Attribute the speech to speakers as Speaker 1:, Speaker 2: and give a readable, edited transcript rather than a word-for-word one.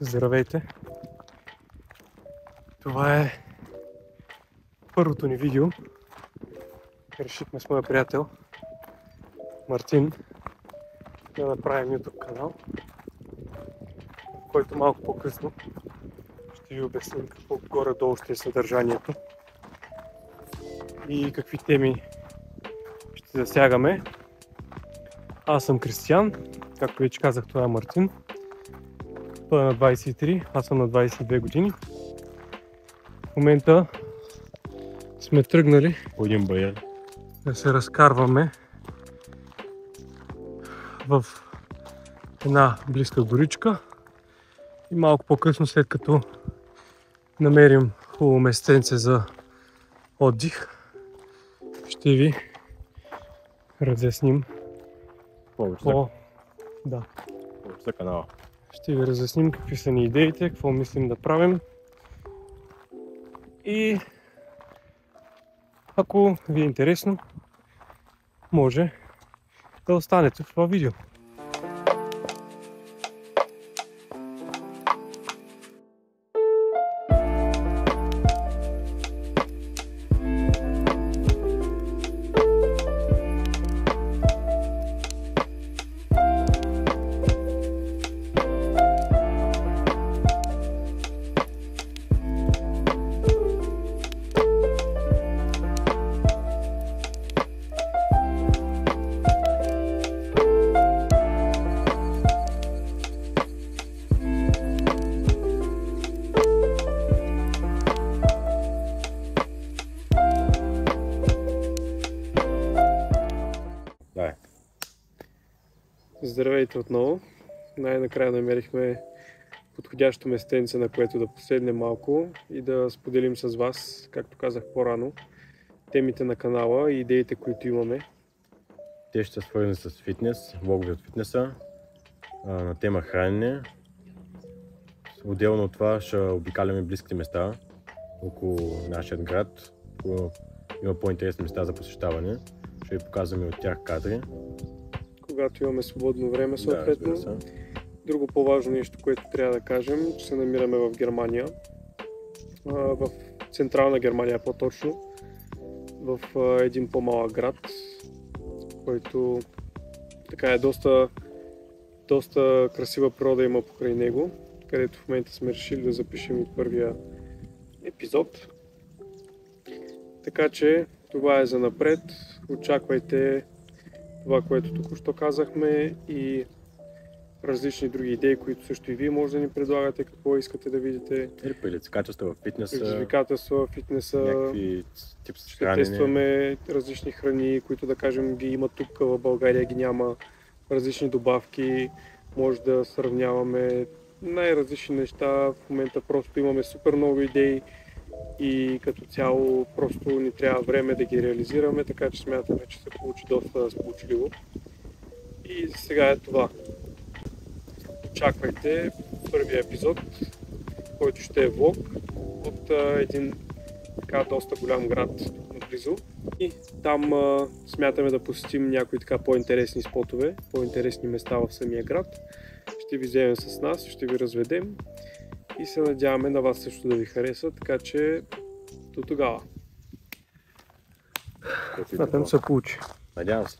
Speaker 1: Здравейте! Това е първото ни видео. Решихме с моя приятел Мартин да направим YouTube канал, в който малко по-късно ще ви обясним какво горе-долу ще е съдържанието и какви теми ще засягаме. Аз съм Кристиян, както вече казах, това е Мартин. Той е на 23, аз съм на 22 години. В момента сме тръгнали
Speaker 2: по един баян
Speaker 1: да се разкарваме в една близка горичка и малко по-късно, след като намерим хубаво местенце за отдих, ще ви разясним
Speaker 2: за канала.
Speaker 1: Ще ви разясним какви са ни идеите, какво мислим да правим и ако ви е интересно, може да останете в това видео. Здравейте отново! Най-накрая намерихме подходящо местенце, на което да поседнем малко и да споделим с вас, както казах по-рано, темите на канала и идеите, които имаме.
Speaker 2: Те ще са свързани с фитнес, влогове от фитнеса, на тема хранене. Отделно от това ще обикаляме близките места около нашия град. Има по-интересни места за посещаване. Ще ви показваме от тях кадри.
Speaker 1: Когато имаме свободно време, съответно.
Speaker 2: Да,
Speaker 1: друго по-важно нещо, което трябва да кажем, че се намираме в Германия, в Централна Германия по-точно, в един по-малък град, който така е доста красива природа има покрай него, където в момента сме решили да запишем и първия епизод. Така че това е за напред. Очаквайте това, което току-що казахме и различни други идеи, които също и вие може да ни предлагате, какво искате да видите.
Speaker 2: Или предизвикателства в фитнеса.
Speaker 1: Предизвикателства в фитнеса.
Speaker 2: Някакви тип с
Speaker 1: ще тестваме различни храни, които да кажем ги има тук в България, ги няма. Различни добавки, може да сравняваме най-различни неща. В момента просто имаме супер много идеи и като цяло просто ни трябва време да ги реализираме, така че смятаме, че се получи доста сполучливо. И сега е това. Очаквайте първия епизод, който ще е влог от един така доста голям град тук наблизо. И там смятаме да посетим някои така по-интересни спотове, по-интересни места в самия град. Ще ви вземем с нас, ще ви разведем и се надяваме на вас също да ви хареса, така че до тогава. Смятам, се получи.
Speaker 2: Надявам се.